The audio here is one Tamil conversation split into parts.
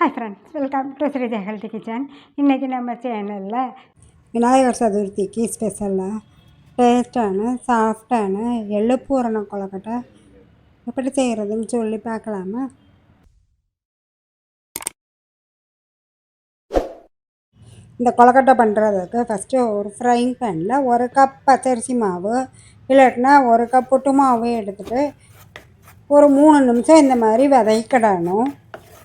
Hi friends, welcome to Sreeja healthy kitchen. இன்றைக்கி நம்ம சேனலில் விநாயகர் சதுர்த்திக்கு ஸ்பெஷலாக டேஸ்டான சாஃப்டான எள்ளு பூரண கொழுக்கட்டை எப்படி செய்கிறதுன்னு சொல்லி பார்க்கலாமா? இந்த கொழுக்கட்டை பண்ணுறதுக்கு ஃபஸ்ட்டு ஒரு ஃப்ரைங் பேனில் 1 கப் பச்சரிசி மாவு இல்லாட்டினா 1 கப் புட்டு மாவு எடுத்துகிட்டு ஒரு 3 நிமிஷம் இந்த மாதிரி வதக்கிடணும்.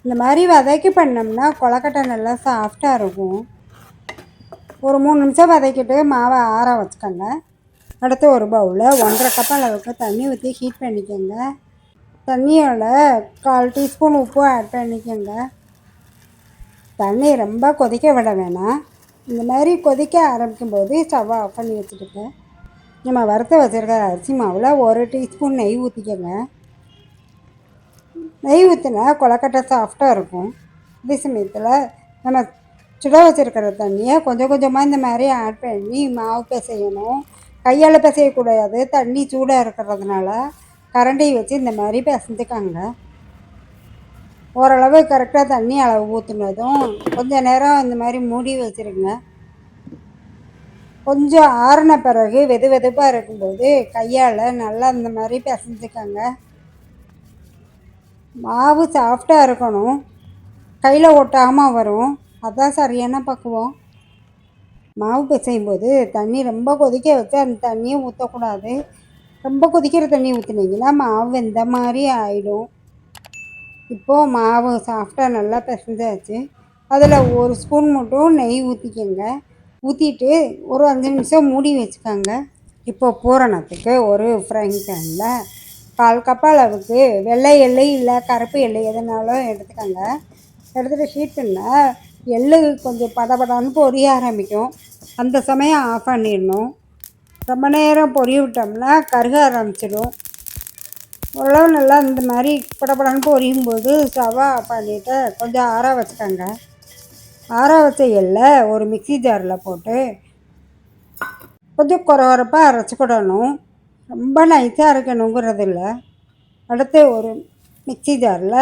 இந்த மாதிரி வதக்கி பண்ணோம்னா கொழுக்கட்டை நல்லா சாஃப்டாக இருக்கும். ஒரு 3 நிமிஷம் வதக்கிட்டு மாவை ஆற வச்சுக்கோங்க. அடுத்து ஒரு பவுலில் 1.5 கப் அளவுக்கு தண்ணி ஊற்றி ஹீட் பண்ணிக்கோங்க. தண்ணியோட 1/4 டீஸ்பூன் உப்பு ஆட் பண்ணிக்கோங்க. தண்ணி ரொம்ப கொதிக்க விட வேணாம். இந்த மாதிரி கொதிக்க ஆரம்பிக்கும்போது ஸ்டவ்வை ஆஃப் பண்ணி வச்சுட்டுங்க. நம்ம வறுத்து வச்சுருக்கிற அரிசி மாவில் 1 டீஸ்பூன் நெய் ஊற்றிக்கோங்க. நெய் ஊற்றினா கொழுக்கட்டை சாஃப்டாக இருக்கும். அதே சமயத்தில் நம்ம சுட வச்சுருக்கிற தண்ணியை கொஞ்சம் கொஞ்சமாக இந்த மாதிரி ஆட் பண்ணி மாவு பிசையணும். கையால் பிசையக்கூடாது, தண்ணி சூடாக இருக்கிறதுனால கரண்டி வச்சு இந்த மாதிரி பிசைஞ்சுக்காங்க. ஓரளவு கரெக்டாக தண்ணி அளவு ஊற்றுனதும் கொஞ்சம் நேரம் இந்த மாதிரி மூடி வச்சுருங்க. கொஞ்சம் ஆறின பிறகு வெது வெதுப்பாக இருக்கும்போது கையால் நல்லா இந்த மாதிரி பிசைஞ்சுக்காங்க. மாவு சாஃப்டாக இருக்கணும், கையில் ஒட்டாமல் வரும், அதுதான் சரியான பக்குவம். மாவு பிசையும் போது தண்ணி ரொம்ப கொதிக்க வச்சு அந்த தண்ணியை ஊற்றக்கூடாது. ரொம்ப கொதிக்கிற தண்ணி ஊற்றுனீங்கன்னா மாவு இந்த மாதிரி ஆகிடும். இப்போது மாவு சாஃப்டாக நல்லா பிசைஞ்சாச்சு. அதில் 1 ஸ்பூன் மட்டும் நெய் ஊற்றிக்கோங்க. ஊற்றிட்டு ஒரு 5 நிமிஷம் மூடி வச்சுக்கோங்க. இப்போது பூரணத்துக்கு ஒரு ஃப்ரைங் பேனில் 1/4 கப் அளவுக்கு வெள்ளை எள்ளு இல்லை கருப்பு எள்ளு எதுனாலும் எடுத்துக்கோங்க. எடுத்துகிட்டு ஹீட் பண்ணால் எள்ளு கொஞ்சம் படபடான்னு பொரிய ஆரம்பிக்கும். அந்த சமயம் ஆஃப் பண்ணிடணும். ரொம்ப நேரம் பொரிய விட்டோம்னா கருக ஆரம்பிச்சிடும். ஓரளவு நல்லா இந்த மாதிரி படபடான்னு பொரியும் போது ஸ்டவ்வை ஆஃப் பண்ணிவிட்டு கொஞ்சம் ஆற வச்சுக்கோங்க. ஆற வச்ச எள்ளை ஒரு மிக்ஸி ஜாரில் போட்டு கொஞ்சம் குறப்பாக அரைச்சிக்கிடணும். ரொம்ப நைஸாக அரைக்கணுங்கிறது இல்லை. அடுத்து ஒரு மிக்ஸி ஜாரில்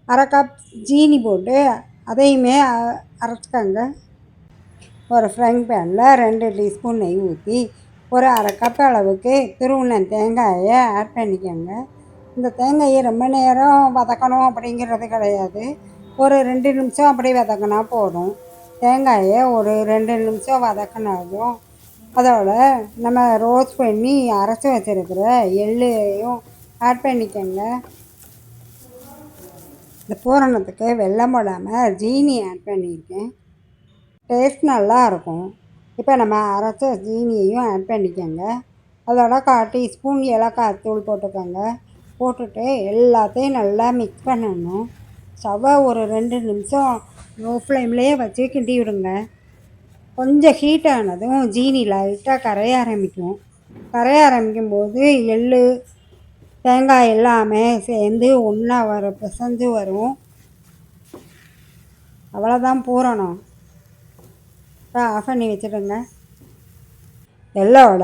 1/2 கப் ஜீனி போட்டு அதையுமே அரைச்சிக்கோங்க. ஒரு ஃப்ரைங் பேனில் 2 டீஸ்பூன் நெய் ஊற்றி ஒரு 1/2 கப் அளவுக்கு துருவின தேங்காயை ஆட் பண்ணிக்கோங்க. இந்த தேங்காயை ரொம்ப நேரம் வதக்கணும் அப்படிங்கிறது கிடையாது. ஒரு 2 நிமிஷம் அப்படி வதக்கினா போதும். தேங்காயை ஒரு 2 நிமிஷம் வதக்கினாலும் அதோட நம்ம ரோஸ்ட் பண்ணி அரைச்சி வச்சுருக்கிற எள்ளையும் ஆட் பண்ணிக்கோங்க. இந்த பூரணத்துக்கு வெல்லம் போடாமல் ஜீனி ஆட் பண்ணியிருக்கேன். டேஸ்ட் நல்லாயிருக்கும். இப்போ நம்ம அரைச்ச ஜீனியையும் ஆட் பண்ணிக்கோங்க. அதோட 1/4 டீஸ்பூன் ஏலக்காய் தூள் போட்டுக்கோங்க. போட்டுட்டு எல்லாத்தையும் நல்லா மிக்ஸ் பண்ணணும். ஸ்டவ்வை ஒரு 2 நிமிஷம் லோ ஃப்ளேம்லேயே வச்சு கிண்டி விடுங்க. கொஞ்சம் ஹீட் ஆனதும் ஜீனி லைட்டாக கரைய ஆரம்பிக்கும். கரைய ஆரம்பிக்கும்போது எள்ளு தேங்காய் எல்லாமே சேர்ந்து ஒன்றா பிசைஞ்சு வரும். அவ்வளோதான் பூரணம். இப்போ ஆஃப் பண்ணி வச்சுடுங்க. எள்ளோட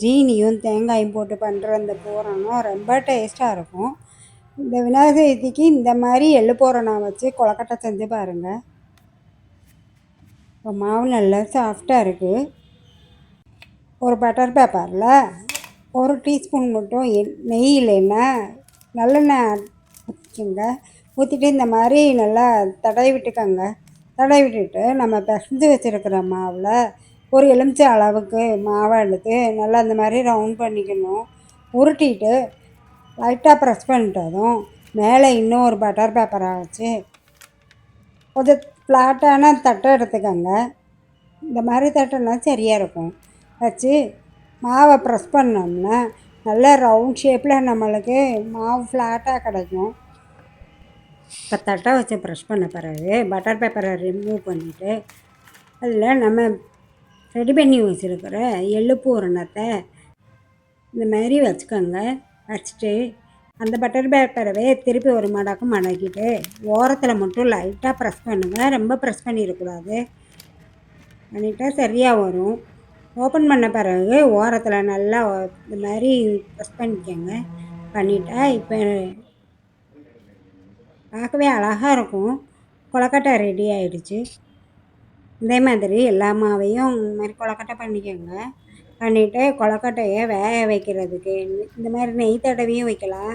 ஜீனியும் தேங்காயும் போட்டு பண்ணுற அந்த பூரணம் ரொம்ப டேஸ்ட்டாக இருக்கும். இந்த விநாயகர் சதுர்த்திக்கு இந்த மாதிரி எள்ளு பூரணம் வச்சு கொழுக்கட்டை செஞ்சு பாருங்கள். இப்போ மாவு நல்லா சாஃப்டாக இருக்குது. ஒரு பட்டர் பேப்பரில் 1 டீஸ்பூன் மட்டும் நெய் இல்லைன்னா நல்லெண்ணெய் ஊற்றிக்கோங்க. ஊற்றிட்டு இந்த மாதிரி நல்லா தடவி விட்டுக்கோங்க. தடவி விட்டுட்டு நம்ம பிசைஞ்சு வச்சுருக்கிற மாவில் ஒரு எலுமிச்சை அளவுக்கு மாவை எடுத்து நல்லா இந்த மாதிரி ரவுண்ட் பண்ணிக்கணும். உருட்டிட்டு லைட்டாக ப்ரெஸ் பண்ணிட்டதும் மேலே இன்னும் ஒரு பட்டர் பேப்பரை வச்சு கொஞ்சம் ஃப்ளாட்டான தட்டை எடுத்துக்கோங்க. இந்த மாதிரி தட்டைனா சரியாக இருக்கும். வச்சு மாவை ப்ரெஸ் பண்ணோம்னா நல்ல ரவுண்ட் ஷேப்பில் நம்மளுக்கு மாவு ஃப்ளாட்டாக கிடைக்கும். இப்போ தட்டை வச்சு ப்ரெஸ் பண்ண பிறகு பட்டர் பேப்பரை ரிமூவ் பண்ணிவிட்டு அதில் நம்ம ரெடி பண்ணி வச்சுருக்கிற எள்ளு பூரணத்தை இந்த மாதிரி வச்சுக்கோங்க. வச்சுட்டு அந்த பட்டர் பேப்பரவே திருப்பி ஒரு மடக்கு மடக்கிட்டு ஓரத்தில் மட்டும் லைட்டாக ப்ரெஸ் பண்ணுங்கள். ரொம்ப ப்ரெஸ் பண்ணிடக்கூடாது. பண்ணிட்டா சரியாக வரும். ஓப்பன் பண்ண பிறகு ஓரத்தில் நல்லா இந்த மாதிரி ப்ரெஸ் பண்ணிக்கோங்க. பண்ணிட்டா இப்போ பார்க்கவே அழகாக இருக்கும். கொழக்கட்டை ரெடி ஆயிடுச்சு. இதே மாதிரி எல்லா மாவையும் இந்த மாதிரி கொழக்கட்டை பண்ணிக்கோங்க. பண்ணிவிட்டு கொழக்கட்டையை வேக வைக்கிறதுக்கு இந்த மாதிரி நெய் தடவியும் வைக்கலாம்,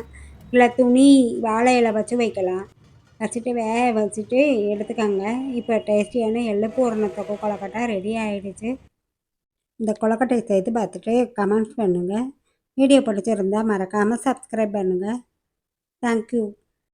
இல்லை துணி வாழை இலை வச்சு வைக்கலாம். வச்சுட்டு வேக வச்சுட்டு எடுத்துக்கோங்க. இப்போ டேஸ்டியான எள்ளு பூரணத்துக்கு கொழக்கட்டை ரெடி ஆகிடுச்சு. இந்த கொழக்கட்டையை செய்து பார்த்துட்டு கமெண்ட்ஸ் பண்ணுங்கள். வீடியோ பிடிச்சிருந்தால் மறக்காமல் சப்ஸ்கிரைப் பண்ணுங்கள். தேங்க்யூ.